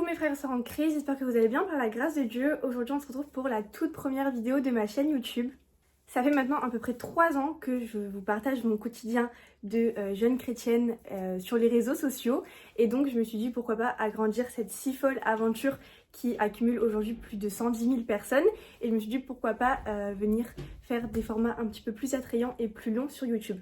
mes frères et sœurs en Christ, j'espère que vous allez bien par la grâce de Dieu. Aujourd'hui on se retrouve pour la toute première vidéo de ma chaîne YouTube. Ça fait maintenant à peu près 3 ans que je vous partage mon quotidien de jeune chrétienne sur les réseaux sociaux. Et donc je me suis dit pourquoi pas agrandir cette si folle aventure qui accumule aujourd'hui plus de 110 000 personnes. Et je me suis dit pourquoi pas venir faire des formats un petit peu plus attrayants et plus longs sur YouTube.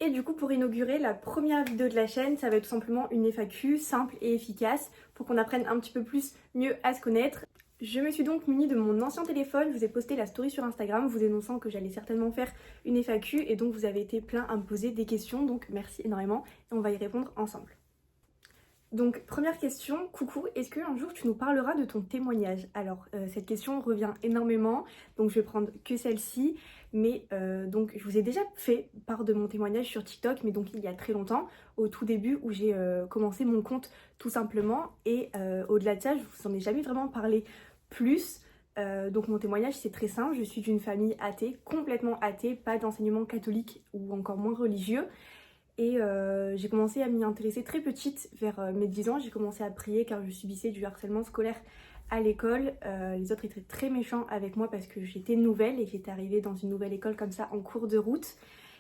Et du coup, pour inaugurer la première vidéo de la chaîne, ça va être tout simplement une FAQ simple et efficace pour qu'on apprenne un petit peu plus mieux à se connaître. Je me suis donc munie de mon ancien téléphone, je vous ai posté la story sur Instagram vous annonçant que j'allais certainement faire une FAQ et donc vous avez été plein à me poser des questions, donc merci énormément et on va y répondre ensemble. Donc première question, coucou, est-ce qu'un jour tu nous parleras de ton témoignage? Alors cette question revient énormément, donc je vais prendre que celle-ci, mais donc je vous ai déjà fait part de mon témoignage sur TikTok, mais donc il y a très longtemps, au tout début où j'ai commencé mon compte tout simplement, et au-delà de ça je vous en ai jamais vraiment parlé plus. Donc mon témoignage c'est très simple, je suis d'une famille athée, complètement athée, pas d'enseignement catholique ou encore moins religieux. Et j'ai commencé à m'y intéresser très petite, vers mes 10 ans. J'ai commencé à prier car je subissais du harcèlement scolaire à l'école. Les autres étaient très méchants avec moi parce que j'étais nouvelle et j'étais arrivée dans une nouvelle école comme ça en cours de route.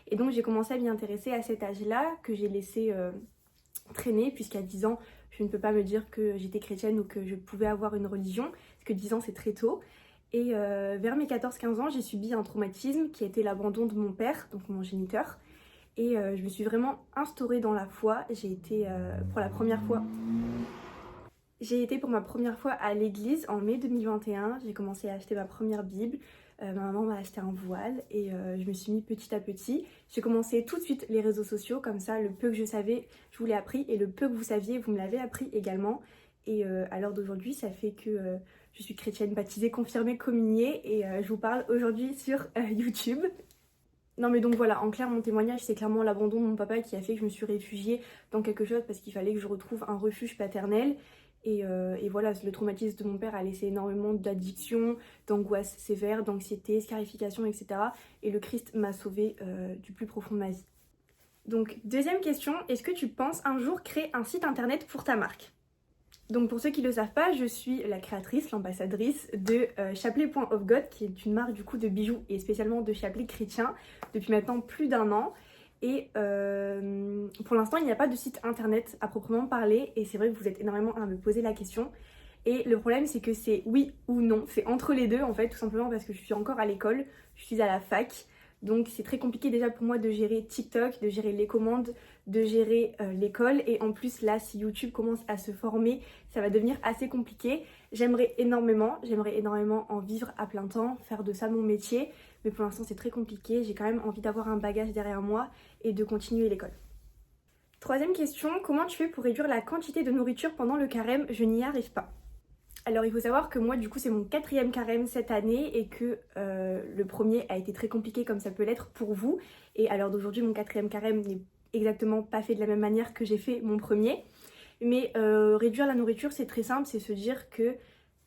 Et donc j'ai commencé à m'y intéresser à cet âge-là, que j'ai laissé traîner, puisqu'à 10 ans, je ne peux pas me dire que j'étais chrétienne ou que je pouvais avoir une religion, parce que 10 ans c'est très tôt. Et vers mes 14-15 ans, j'ai subi un traumatisme qui a été l'abandon de mon père, donc mon géniteur. Et je me suis vraiment instaurée dans la foi. J'ai été pour ma première fois à l'église en mai 2021. J'ai commencé à acheter ma première Bible. Ma maman m'a acheté un voile et je me suis mis petit à petit. J'ai commencé tout de suite les réseaux sociaux, comme ça le peu que je savais, je vous l'ai appris, et le peu que vous saviez, vous me l'avez appris également. Et à l'heure d'aujourd'hui, ça fait que je suis chrétienne baptisée, confirmée, communiée, et je vous parle aujourd'hui sur YouTube. Non mais donc voilà, en clair mon témoignage c'est clairement l'abandon de mon papa qui a fait que je me suis réfugiée dans quelque chose parce qu'il fallait que je retrouve un refuge paternel. Et voilà, le traumatisme de mon père a laissé énormément d'addiction, d'angoisse sévère, d'anxiété, scarification, etc. Et le Christ m'a sauvée du plus profond de ma vie. Donc deuxième question, est-ce que tu penses un jour créer un site internet pour ta marque? Donc pour ceux qui ne le savent pas, je suis la créatrice, l'ambassadrice de Chapelet.ofgod, qui est une marque du coup de bijoux et spécialement de chapelets chrétiens depuis maintenant plus d'1 an. Et pour l'instant il n'y a pas de site internet à proprement parler, et c'est vrai que vous êtes énormément à me poser la question. Et le problème c'est que c'est oui ou non, c'est entre les deux en fait, tout simplement parce que je suis encore à l'école, je suis à la fac. Donc c'est très compliqué déjà pour moi de gérer TikTok, de gérer les commandes, de gérer l'école. Et en plus là, si YouTube commence à se former, ça va devenir assez compliqué. J'aimerais énormément en vivre à plein temps, faire de ça mon métier. Mais pour l'instant c'est très compliqué, j'ai quand même envie d'avoir un bagage derrière moi et de continuer l'école. Troisième question, comment tu fais pour réduire la quantité de nourriture pendant le carême? Je n'y arrive pas. Alors il faut savoir que moi du coup c'est mon 4e carême cette année et que le premier a été très compliqué comme ça peut l'être pour vous. Et à l'heure d'aujourd'hui mon 4e carême n'est exactement pas fait de la même manière que j'ai fait mon premier. Mais réduire la nourriture c'est très simple, c'est se dire que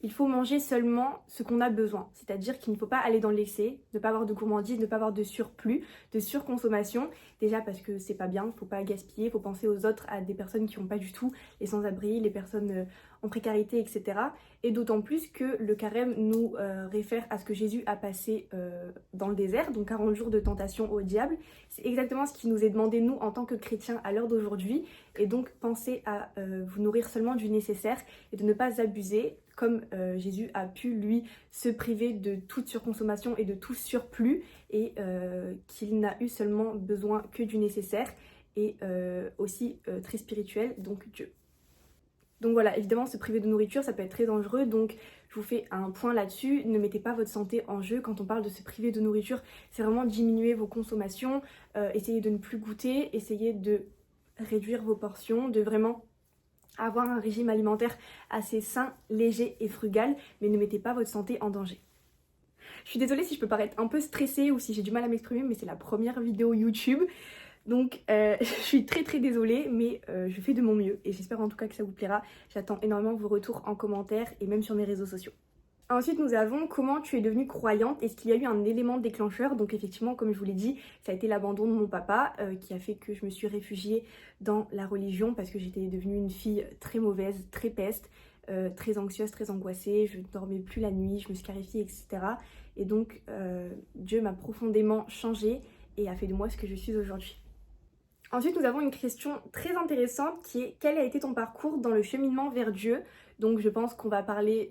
il faut manger seulement ce qu'on a besoin. C'est-à-dire qu'il ne faut pas aller dans l'excès, ne pas avoir de gourmandise, ne pas avoir de surplus, de surconsommation. Déjà parce que c'est pas bien, il ne faut pas gaspiller, il faut penser aux autres, à des personnes qui n'ont pas du tout, les sans-abri, les personnes en précarité, etc. Et d'autant plus que le carême nous réfère à ce que Jésus a passé dans le désert, donc 40 jours de tentation au diable. C'est exactement ce qui nous est demandé nous en tant que chrétiens à l'heure d'aujourd'hui. Et donc pensez à vous nourrir seulement du nécessaire et de ne pas abuser, comme Jésus a pu lui se priver de toute surconsommation et de tout surplus, et qu'il n'a eu seulement besoin que du nécessaire, et aussi très spirituel, donc Dieu. Donc voilà, évidemment se priver de nourriture ça peut être très dangereux, donc je vous fais un point là-dessus, ne mettez pas votre santé en jeu quand on parle de se priver de nourriture. C'est vraiment diminuer vos consommations, essayez de ne plus goûter, essayez de réduire vos portions, de vraiment avoir un régime alimentaire assez sain, léger et frugal, mais ne mettez pas votre santé en danger. Je suis désolée si je peux paraître un peu stressée ou si j'ai du mal à m'exprimer, mais c'est la première vidéo YouTube. Donc je suis très désolée, mais je fais de mon mieux et j'espère en tout cas que ça vous plaira. J'attends énormément vos retours en commentaire et même sur mes réseaux sociaux. Ensuite, nous avons comment tu es devenue croyante. Est-ce qu'il y a eu un élément déclencheur? Donc effectivement, comme je vous l'ai dit, ça a été l'abandon de mon papa qui a fait que je me suis réfugiée dans la religion parce que j'étais devenue une fille très mauvaise, très peste, très anxieuse, très angoissée. Je ne dormais plus la nuit, je me scarifiais, etc. Et donc, Dieu m'a profondément changée et a fait de moi ce que je suis aujourd'hui. Ensuite, nous avons une question très intéressante qui est: quel a été ton parcours dans le cheminement vers Dieu? Donc je pense qu'on va parler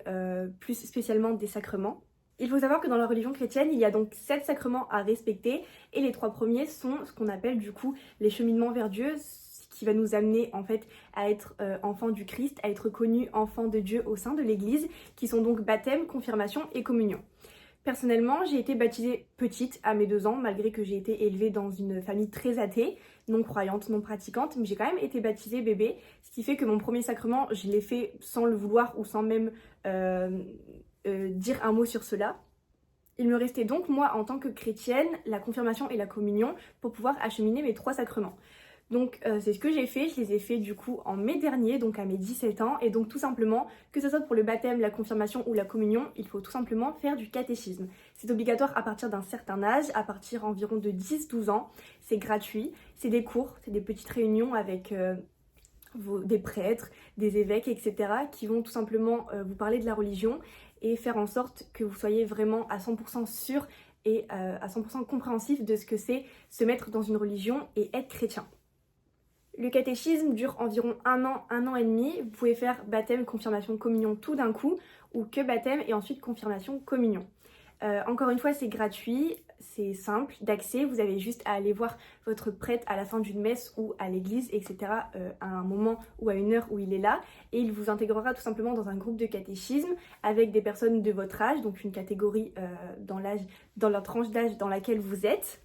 plus spécialement des sacrements. Il faut savoir que dans la religion chrétienne, il y a donc 7 sacrements à respecter et les 3 premiers sont ce qu'on appelle du coup les cheminements vers Dieu, ce qui va nous amener en fait à être enfants du Christ, à être connus enfants de Dieu au sein de l'Église, qui sont donc baptême, confirmation et communion. Personnellement, j'ai été baptisée petite, à mes 2 ans, malgré que j'ai été élevée dans une famille très athée, non croyante, non pratiquante, mais j'ai quand même été baptisée bébé, ce qui fait que mon premier sacrement, je l'ai fait sans le vouloir ou sans même dire un mot sur cela. Il me restait donc, moi, en tant que chrétienne, la confirmation et la communion pour pouvoir acheminer mes 3 sacrements. Donc c'est ce que j'ai fait, je les ai fait du coup en mai dernier, donc à mes 17 ans, et donc tout simplement, que ce soit pour le baptême, la confirmation ou la communion, il faut tout simplement faire du catéchisme. C'est obligatoire à partir d'un certain âge, à partir environ de 10-12 ans, c'est gratuit, c'est des cours, c'est des petites réunions avec des prêtres, des évêques, etc. qui vont tout simplement vous parler de la religion et faire en sorte que vous soyez vraiment à 100% sûr et à 100% compréhensif de ce que c'est se mettre dans une religion et être chrétien. Le catéchisme dure environ 1 an, 1 an et demi. Vous pouvez faire baptême, confirmation, communion tout d'un coup ou que baptême et ensuite confirmation, communion. Encore une fois, c'est gratuit, c'est simple d'accès. Vous avez juste à aller voir votre prêtre à la fin d'une messe ou à l'église, etc. À un moment ou à une heure où il est là. Et il vous intégrera tout simplement dans un groupe de catéchisme avec des personnes de votre âge, donc une catégorie dans la tranche d'âge dans laquelle vous êtes.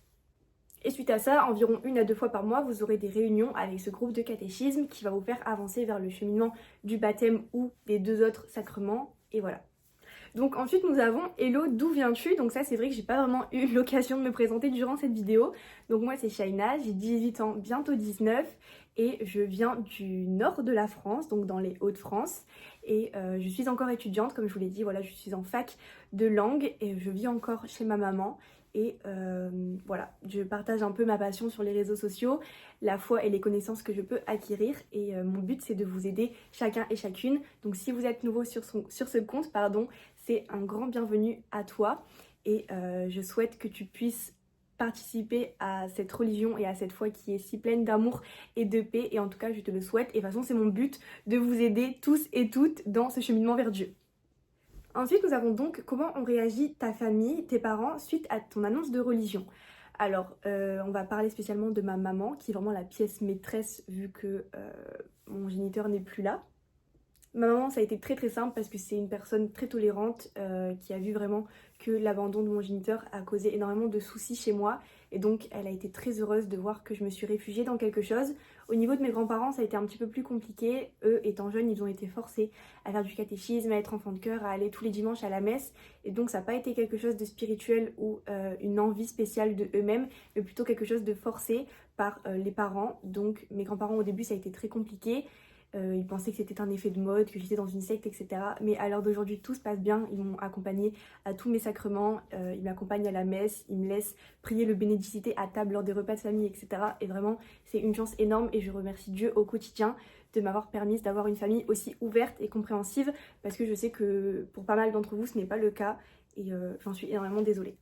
Et suite à ça, environ 1 à 2 fois par mois, vous aurez des réunions avec ce groupe de catéchisme qui va vous faire avancer vers le cheminement du baptême ou des 2 autres sacrements. Et voilà. Donc ensuite nous avons Hello, d'où viens-tu? Donc ça c'est vrai que j'ai pas vraiment eu l'occasion de me présenter durant cette vidéo. Donc moi c'est Shaina, j'ai 18 ans, bientôt 19 et je viens du nord de la France, donc dans les Hauts-de-France. Et je suis encore étudiante, comme je vous l'ai dit, voilà, je suis en fac de langue et je vis encore chez ma maman. Et voilà, je partage un peu ma passion sur les réseaux sociaux, la foi et les connaissances que je peux acquérir. Et mon but c'est de vous aider chacun et chacune. Donc si vous êtes nouveau sur ce compte, c'est un grand bienvenue à toi. Et je souhaite que tu puisses participer à cette religion et à cette foi qui est si pleine d'amour et de paix. Et en tout cas, je te le souhaite. Et de toute façon, c'est mon but de vous aider tous et toutes dans ce cheminement vers Dieu. Ensuite, nous avons donc comment ont réagi ta famille, tes parents, suite à ton annonce de religion. Alors, on va parler spécialement de ma maman, qui est vraiment la pièce maîtresse vu que mon géniteur n'est plus là. Ma maman, ça a été très très simple parce que c'est une personne très tolérante qui a vu vraiment que l'abandon de mon géniteur a causé énormément de soucis chez moi. Et donc, elle a été très heureuse de voir que je me suis réfugiée dans quelque chose. Au niveau de mes grands-parents, ça a été un petit peu plus compliqué. Eux, étant jeunes, ils ont été forcés à faire du catéchisme, à être enfants de cœur, à aller tous les dimanches à la messe. Et donc, ça n'a pas été quelque chose de spirituel ou une envie spéciale de eux-mêmes, mais plutôt quelque chose de forcé par les parents. Donc, mes grands-parents, au début, ça a été très compliqué. Ils pensaient que c'était un effet de mode, que j'étais dans une secte, etc. Mais à l'heure d'aujourd'hui, tout se passe bien. Ils m'ont accompagnée à tous mes sacrements. Ils m'accompagnent à la messe. Ils me laissent prier le bénédicité à table lors des repas de famille, etc. Et vraiment, c'est une chance énorme. Et je remercie Dieu au quotidien de m'avoir permis d'avoir une famille aussi ouverte et compréhensive. Parce que je sais que pour pas mal d'entre vous, ce n'est pas le cas. Et j'en suis énormément désolée.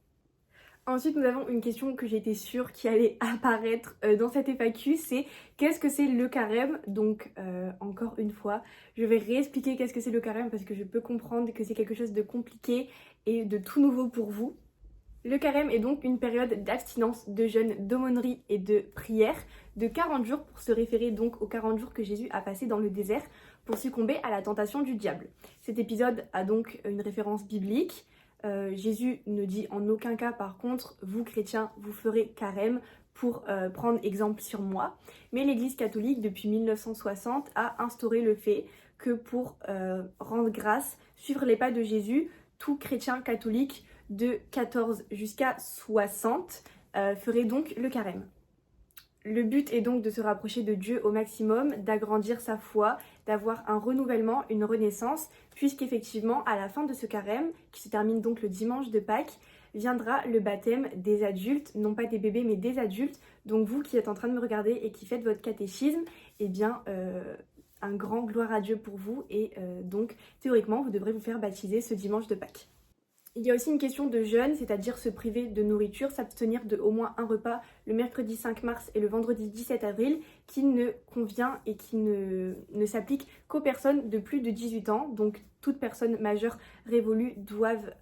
Ensuite, nous avons une question que j'étais sûre qui allait apparaître dans cette FAQ, c'est qu'est-ce que c'est le carême? Donc, encore une fois, je vais réexpliquer qu'est-ce que c'est le carême parce que je peux comprendre que c'est quelque chose de compliqué et de tout nouveau pour vous. Le carême est donc une période d'abstinence, de jeûne, d'aumônerie et de prière de 40 jours pour se référer donc aux 40 jours que Jésus a passé dans le désert pour succomber à la tentation du diable. Cet épisode a donc une référence biblique. Jésus ne dit en aucun cas par contre, vous chrétiens, vous ferez carême pour prendre exemple sur moi. Mais l'Église catholique depuis 1960 a instauré le fait que pour rendre grâce, suivre les pas de Jésus, tout chrétien catholique de 14 jusqu'à 60 ferait donc le carême. Le but est donc de se rapprocher de Dieu au maximum, d'agrandir sa foi, d'avoir un renouvellement, une renaissance, puisqu'effectivement, à la fin de ce carême, qui se termine donc le dimanche de Pâques, viendra le baptême des adultes, non pas des bébés, mais des adultes. Donc vous qui êtes en train de me regarder et qui faites votre catéchisme, eh bien, un grand gloire à Dieu pour vous, et donc, théoriquement, vous devrez vous faire baptiser ce dimanche de Pâques. Il y a aussi une question de jeûne, c'est-à-dire se priver de nourriture, s'abstenir de au moins un repas le mercredi 5 mars et le vendredi 17 avril, qui ne convient et qui ne s'applique qu'aux personnes de plus de 18 ans. Donc toute personne majeure révolue doivent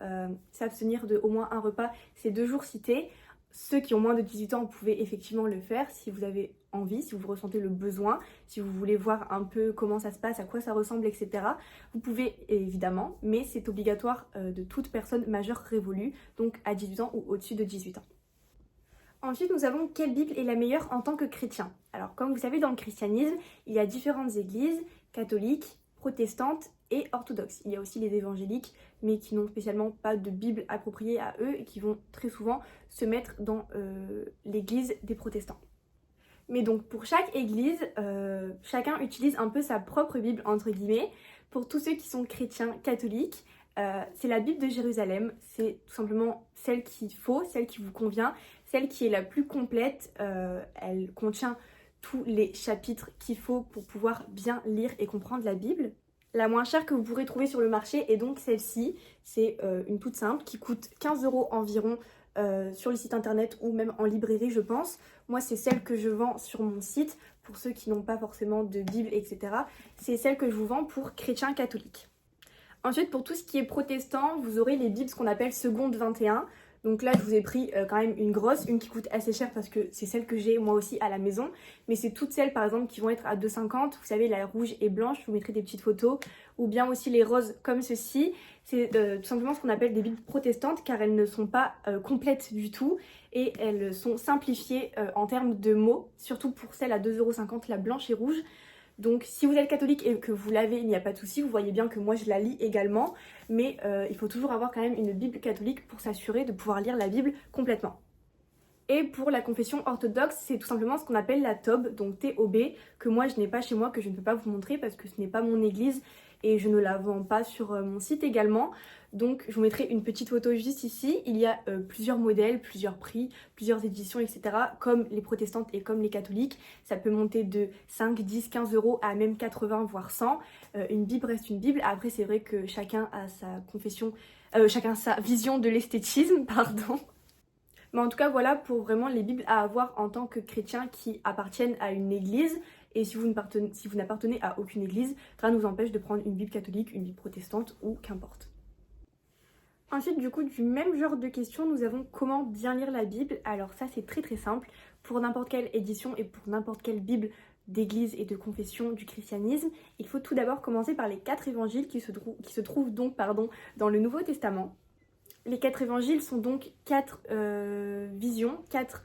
s'abstenir de au moins un repas ces 2 jours cités. Ceux qui ont moins de 18 ans, vous pouvez effectivement le faire si vous avez envie, si vous ressentez le besoin, si vous voulez voir un peu comment ça se passe, à quoi ça ressemble, etc. Vous pouvez évidemment, mais c'est obligatoire de toute personne majeure révolue, donc à 18 ans ou au-dessus de 18 ans. Ensuite, nous avons quelle Bible est la meilleure en tant que chrétien. Alors, comme vous savez, dans le christianisme, il y a différentes églises, catholiques, protestantes et orthodoxes. Il y a aussi les évangéliques, mais qui n'ont spécialement pas de Bible appropriée à eux et qui vont très souvent se mettre dans l'église des protestants. Mais donc pour chaque église, chacun utilise un peu sa propre Bible entre guillemets. Pour tous ceux qui sont chrétiens catholiques, c'est la Bible de Jérusalem. C'est tout simplement celle qu'il faut, celle qui vous convient, celle qui est la plus complète. Elle contient tous les chapitres qu'il faut pour pouvoir bien lire et comprendre la Bible. La moins chère que vous pourrez trouver sur le marché est donc celle-ci. C'est une toute simple qui coûte 15 € environ sur le site internet ou même en librairie je pense. Moi c'est celle que je vends sur mon site pour ceux qui n'ont pas forcément de Bible etc. C'est celle que je vous vends pour chrétiens catholiques. Ensuite pour tout ce qui est protestant, vous aurez les Bibles ce qu'on appelle seconde 21. Donc là je vous ai pris quand même une grosse, une qui coûte assez cher parce que c'est celle que j'ai moi aussi à la maison. Mais c'est toutes celles par exemple qui vont être à 2,50. Vous savez la rouge et blanche, je vous mettrai des petites photos. Ou bien aussi les roses comme ceci. C'est tout simplement ce qu'on appelle des Bibles protestantes car elles ne sont pas complètes du tout. Et elles sont simplifiées en termes de mots. Surtout pour celle à 2,50 €, la blanche et rouge. Donc si vous êtes catholique et que vous l'avez, il n'y a pas de souci, vous voyez bien que moi je la lis également, mais il faut toujours avoir quand même une Bible catholique pour s'assurer de pouvoir lire la Bible complètement. Et pour la confession orthodoxe, c'est tout simplement ce qu'on appelle la TOB, donc T-O-B, que moi je n'ai pas chez moi, que je ne peux pas vous montrer parce que ce n'est pas mon église et je ne la vends pas sur mon site également. Donc je vous mettrai une petite photo juste ici. Il y a plusieurs modèles, plusieurs prix, plusieurs éditions, etc. Comme les protestantes et comme les catholiques. Ça peut monter de 5, 10, 15 € à même 80 voire 100. Une Bible reste une Bible. Après c'est vrai que chacun a sa confession, chacun sa vision de l'esthétisme, pardon. Mais en tout cas voilà pour vraiment les Bibles à avoir en tant que chrétien qui appartiennent à une église. Et si vous n'appartenez à aucune église, rien ne vous empêche de prendre une Bible catholique, une Bible protestante ou qu'importe. Ensuite, du coup, du même genre de questions, nous avons comment bien lire la Bible. Alors ça, c'est très très simple. Pour n'importe quelle édition et pour n'importe quelle Bible d'église et de confession du christianisme, il faut tout d'abord commencer par les 4 évangiles qui se trouvent donc dans le Nouveau Testament. Les 4 évangiles sont donc 4 visions, 4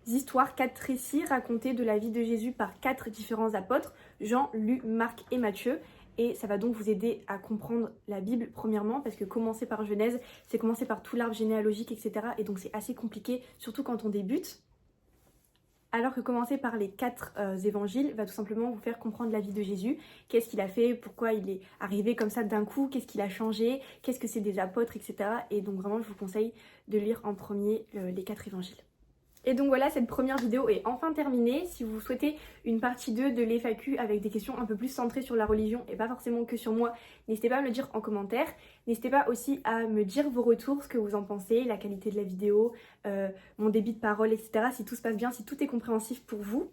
histoires, 4 récits racontés de la vie de Jésus par 4 différents apôtres, Jean, Luc, Marc et Matthieu. Et ça va donc vous aider à comprendre la Bible premièrement, parce que commencer par Genèse, c'est commencer par tout l'arbre généalogique, etc. Et donc c'est assez compliqué, surtout quand on débute. Alors que commencer par les 4 évangiles va tout simplement vous faire comprendre la vie de Jésus. Qu'est-ce qu'il a fait, pourquoi il est arrivé comme ça d'un coup, qu'est-ce qu'il a changé, qu'est-ce que c'est des apôtres, etc. Et donc vraiment je vous conseille de lire en premier les 4 évangiles. Et donc voilà, cette première vidéo est enfin terminée. Si vous souhaitez une partie 2 de l'FAQ avec des questions un peu plus centrées sur la religion et pas forcément que sur moi, n'hésitez pas à me le dire en commentaire. N'hésitez pas aussi à me dire vos retours, ce que vous en pensez, la qualité de la vidéo, mon débit de parole, etc. Si tout se passe bien, si tout est compréhensif pour vous.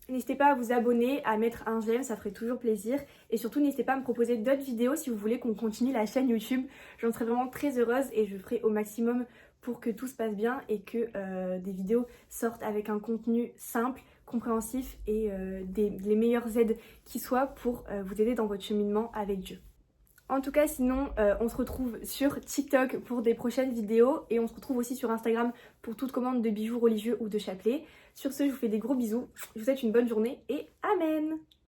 N'hésitez pas à vous abonner, à mettre un j'aime, ça ferait toujours plaisir. Et surtout, n'hésitez pas à me proposer d'autres vidéos si vous voulez qu'on continue la chaîne YouTube. J'en serais vraiment très heureuse et je ferai au maximum pour que tout se passe bien et que des vidéos sortent avec un contenu simple, compréhensif et les meilleures aides qui soient pour vous aider dans votre cheminement avec Dieu. En tout cas, sinon, on se retrouve sur TikTok pour des prochaines vidéos et on se retrouve aussi sur Instagram pour toute commande de bijoux religieux ou de chapelets. Sur ce, je vous fais des gros bisous, je vous souhaite une bonne journée et Amen!